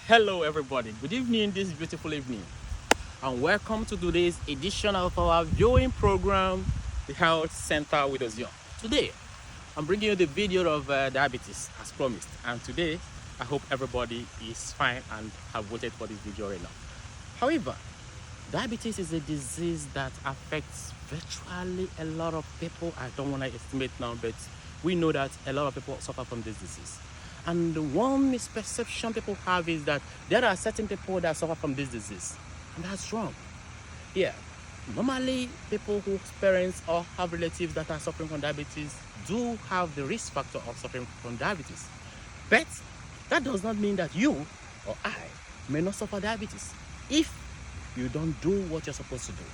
Hello everybody, good evening this beautiful evening, and welcome to today's edition of our viewing program, The Health Center with us Young. Today, I'm bringing you the video of diabetes as promised, and today I hope everybody is fine and have waited for this video right now. However, diabetes is a disease that affects virtually a lot of people. I don't want to estimate now, but we know that a lot of people suffer from this disease. And the one misperception people have is that there are certain people that suffer from this disease. And that's wrong. Yeah. Normally, people whose parents or have relatives that are suffering from diabetes do have the risk factor of suffering from diabetes. But that does not mean that you or I may not suffer diabetes if you don't do what you're supposed to do.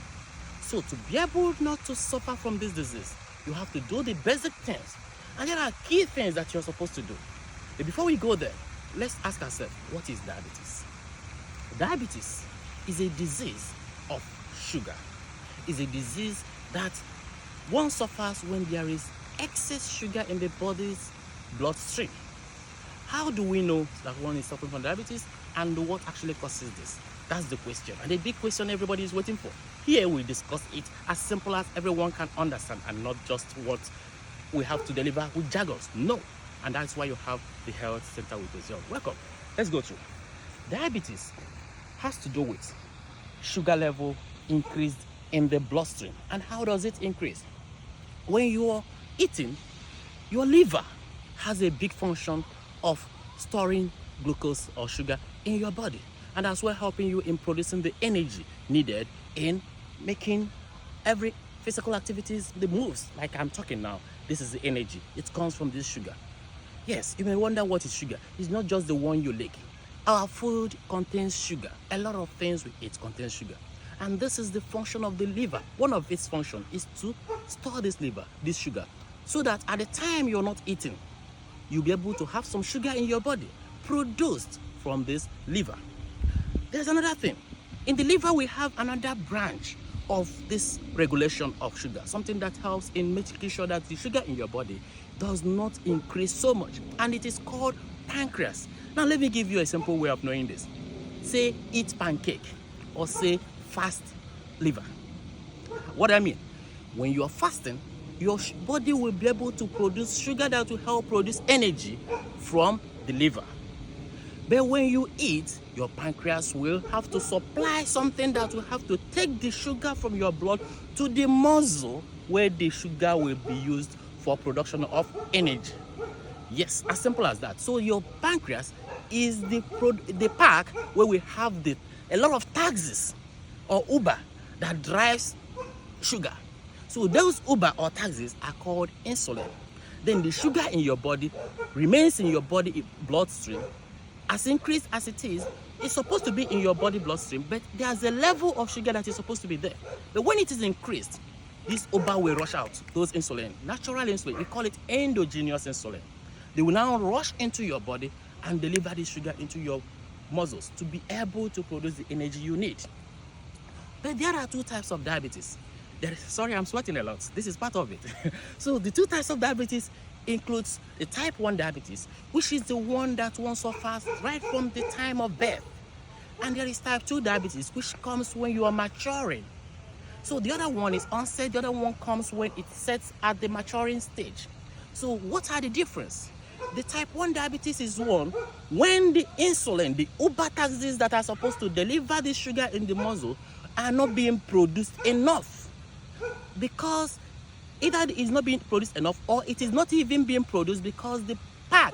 So to be able not to suffer from this disease, you have to do the basic things. And there are key things that you're supposed to do. But before we go there, let's ask ourselves, what is diabetes? Diabetes is a disease of sugar. It's a disease that one suffers when there is excess sugar in the body's bloodstream. How do we know that one is suffering from diabetes and what actually causes this? That's the question, and the big question everybody is waiting for. Here we discuss it as simple as everyone can understand and not just what we have to deliver with jargons. No. And that's why you have the Health Center with us. Welcome. Let's go through. Diabetes has to do with sugar level increased in the bloodstream. And how does it increase? When you're eating, your liver has a big function of storing glucose or sugar in your body. And as well helping you in producing the energy needed in making every physical activities, the moves, like I'm talking now. This is the energy. It comes from this sugar. Yes, you may wonder what is sugar. It's not just the one you lick. Our food contains sugar. A lot of things we eat contain sugar. And this is the function of the liver. One of its functions is to store this sugar, so that at the time you're not eating, you'll be able to have some sugar in your body produced from this liver. There's another thing. In the liver, we have another branch of this regulation of sugar, something that helps in making sure that the sugar in your body does not increase so much, and it is called pancreas. Now let me give you a simple way of knowing this. Say eat pancake, or say fast liver. What I mean, when you are fasting, your body will be able to produce sugar that will help produce energy from the liver. But when you eat, your pancreas will have to supply something that will have to take the sugar from your blood to the muscle, where the sugar will be used for production of energy. Yes, as simple as that. So your pancreas is the park where we have a lot of taxis or Uber that drives sugar. So those Uber or taxis are called insulin. Then the sugar in your body remains in your body bloodstream. As increased as it is, it's supposed to be in your body bloodstream, but there's a level of sugar that is supposed to be there. But when it is increased, this Uber will rush out those insulin, natural insulin. We call it endogenous insulin. They will now rush into your body and deliver this sugar into your muscles to be able to produce the energy you need. But there are two types of diabetes. Sorry, I'm sweating a lot. This is part of it. So the two types of diabetes includes the type 1 diabetes, which is the one that one suffers right from the time of birth. And there is type 2 diabetes, which comes when you are maturing. So the other one is onset, the other one comes when it sets at the maturing stage. So what are the difference? The type 1 diabetes is one when the insulin, the Uber taxis that are supposed to deliver the sugar in the muscle, are not being produced enough. Because either it is not being produced enough, or it is not even being produced because the pack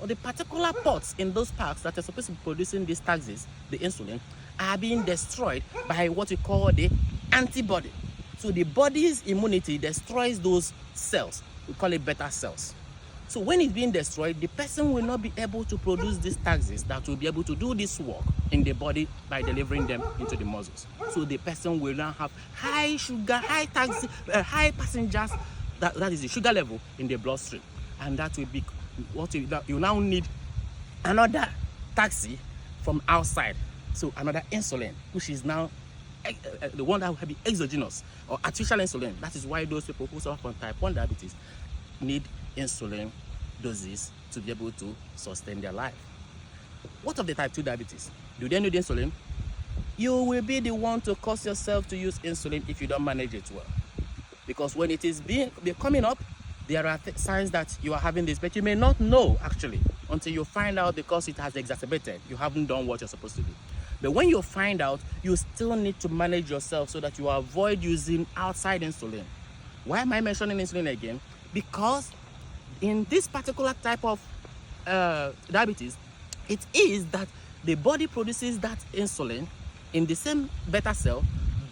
or the particular parts in those packs that are supposed to be producing these taxis, the insulin, are being destroyed by what we call the antibody. So the body's immunity destroys those cells. We call it beta cells. So when it's being destroyed, the person will not be able to produce these taxis that will be able to do this work in the body by delivering them into the muscles. So the person will now have high sugar, high passengers, that is the sugar level in the bloodstream. And that will be what you now need another taxi from outside. So another insulin, which is now the one that will be exogenous or artificial insulin. That is why those people who suffer from type 1 diabetes need insulin doses to be able to sustain their life. What of the type 2 diabetes? Do they need insulin? You will be the one to cause yourself to use insulin if you don't manage it well. Because when it is coming up, there are signs that you are having this, but you may not know actually until you find out, because it has exacerbated. You haven't done what you're supposed to do. But when you find out, you still need to manage yourself so that you avoid using outside insulin. Why am I mentioning insulin again? Because in this particular type of diabetes, it is that the body produces that insulin in the same beta cell,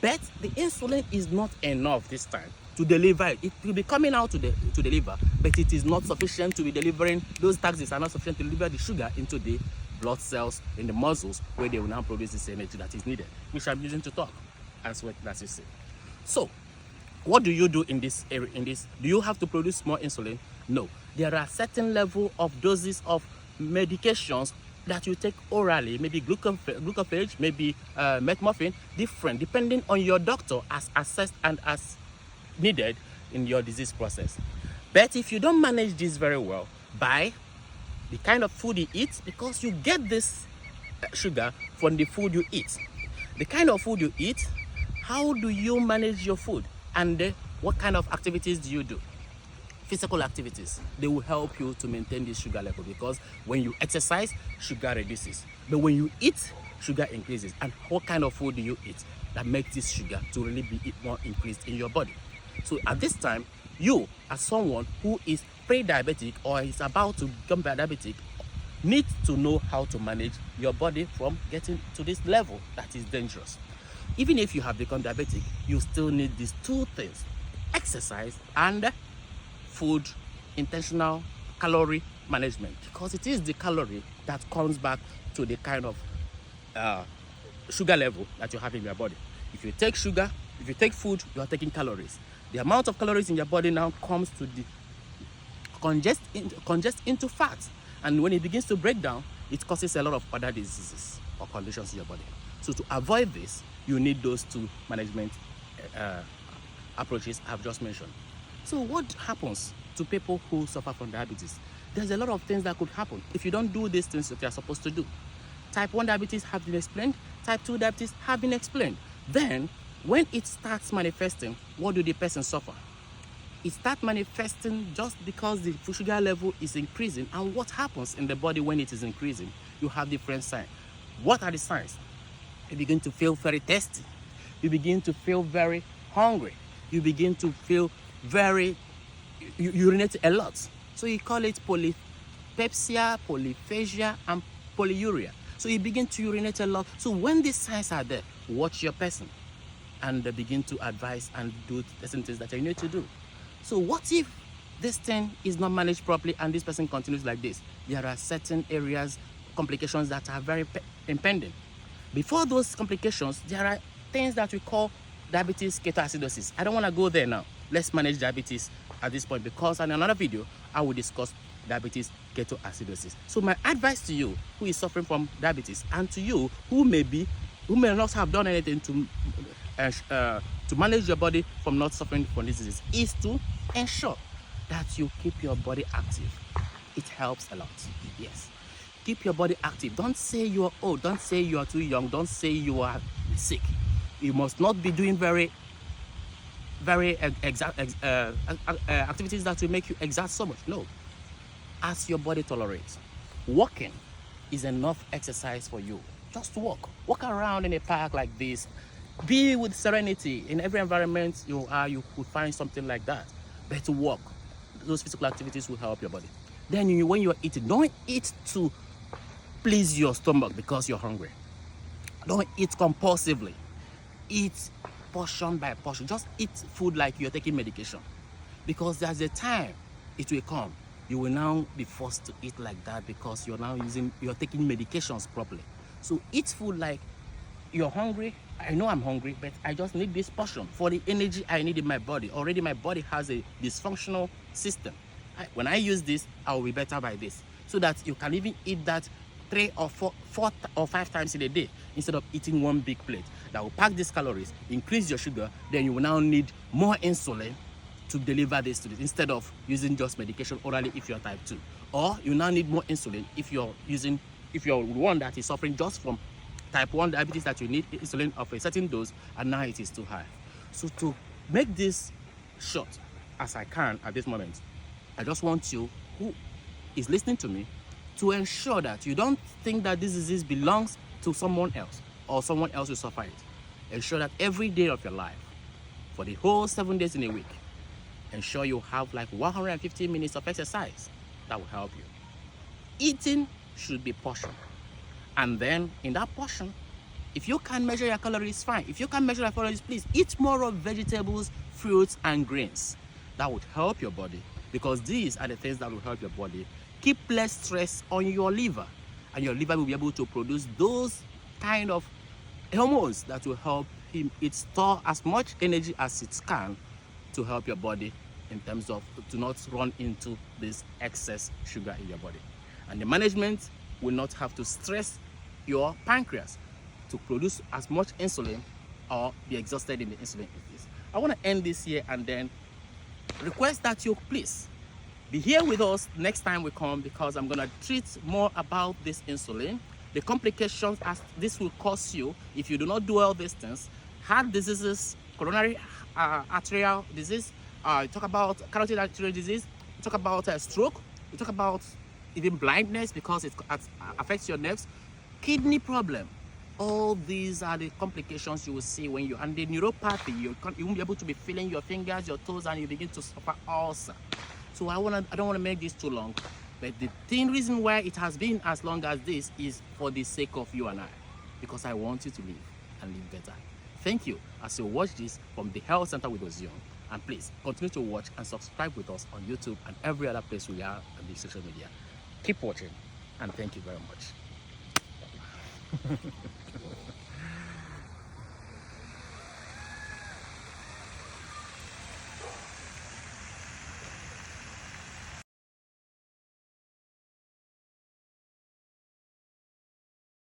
but the insulin is not enough this time to deliver it. It will be coming out to the liver, but it is not sufficient to be delivering. Those taxes are not sufficient to deliver the sugar into the blood cells in the muscles, where they will now produce this energy that is needed, which I'm using to talk as well as you see. So what do you do in this area? Do you have to produce more insulin? No. There are certain level of doses of medications that you take orally, maybe glucophage, maybe metformin, different depending on your doctor, as assessed and as needed in your disease process. But if you don't manage this very well by the kind of food you eat, because you get this sugar from the food you eat, the kind of food you eat, how do you manage your food, and what kind of activities do you do? Physical activities, they will help you to maintain this sugar level, because when you exercise, sugar reduces, but when you eat, sugar increases. And what kind of food do you eat that makes this sugar to really be more increased in your body? So at this time, you, as someone who is pre-diabetic or is about to become diabetic, need to know how to manage your body from getting to this level that is dangerous. Even if you have become diabetic, you still need these two things: exercise and food, intentional calorie management, because it is the calorie that comes back to the kind of sugar level that you have in your body. If you take sugar, if you take food, you are taking calories. The amount of calories in your body now comes to the congest into fat, and when it begins to break down, it causes a lot of other diseases or conditions in your body. So to avoid this, you need those two management approaches I've just mentioned. So what happens to people who suffer from diabetes? There's a lot of things that could happen if you don't do these things that you're supposed to do. Type 1 diabetes have been explained. Type 2 diabetes have been explained. Then, when it starts manifesting, what do the person suffer? It starts manifesting just because the sugar level is increasing. And what happens in the body when it is increasing? You have different signs. What are the signs? You begin to feel very thirsty. You begin to feel very hungry. You begin to feel you urinate a lot. So you call it polypepsia, polyphagia, and polyuria. So you begin to urinate a lot. So when these signs are there, watch your person and begin to advise and do the things that you need to do. So what if this thing is not managed properly and this person continues like this? There are certain areas, complications that are very impending. Before those complications, there are things that we call diabetes ketoacidosis. I don't want to go there now. Let's manage diabetes at this point, because in another video I will discuss diabetes ketoacidosis. So my advice to you who is suffering from diabetes, and to you who may not have done anything to manage your body from not suffering from this disease, is to ensure that you keep your body active. It helps a lot. Yes, keep your body active. Don't say you are old. Don't say you are too young. Don't say you are sick. You must not be doing very activities that will make you exert so much. No, as your body tolerates. Walking is enough exercise for you. Just walk around in a park like this. Be with serenity. In every environment you are, you could find something like that. But to walk, those physical activities will help your body. Then when you are eating, don't eat to please your stomach because you're hungry. Don't eat compulsively. Eat portion by portion. Just eat food like you're taking medication, because there's a time it will come you will now be forced to eat like that, because you're taking medications properly. So eat food like you're hungry. I know I'm hungry, but I just need this portion for the energy I need in my body. Already my body has a dysfunctional system. When I use this, I will be better by this, so that you can even eat that 3 or 4 or 5 times in a day, instead of eating one big plate that will pack these calories, increase your sugar. Then you will now need more insulin to deliver this to this, instead of using just medication orally if you're type 2. Or you now need more insulin if you're using if you're one that is suffering just from type 1 diabetes, that you need insulin of a certain dose and now it is too high. So to make this short as I can at this moment, I just want you who is listening to me to ensure that you don't think that this disease belongs to someone else or someone else will suffer it. Ensure that every day of your life, for the whole 7 days in a week, ensure you have like 150 minutes of exercise. That will help you. Eating should be portioned. And then in that portion, if you can measure your calories, fine. If you can measure your calories, please eat more of vegetables, fruits, and grains. That would help your body, because these are the things that will help your body keep less stress on your liver, and your liver will be able to produce those kind of hormones that will help it store as much energy as it can to help your body in terms of to not run into this excess sugar in your body. And the management will not have to stress your pancreas to produce as much insulin or be exhausted in the insulin increase. I want to end this here and then request that you please be here with us next time we come, because I'm going to treat more about this insulin, the complications as this will cause you if you do not do all these things: heart diseases, coronary arterial disease, talk about carotid arterial disease, talk about stroke, we talk about even blindness because it affects your nerves, kidney problem. All these are the complications you will see when you, and the neuropathy, you won't be able to be feeling your fingers, your toes, and you begin to suffer ulcer. So I don't want to make this too long, but the reason why it has been as long as this is for the sake of you and I, because I want you to live and live better. Thank you as you watch this from the Health Center with Ozion, and please continue to watch and subscribe with us on YouTube and every other place we are on the social media. Keep watching, and thank you very much.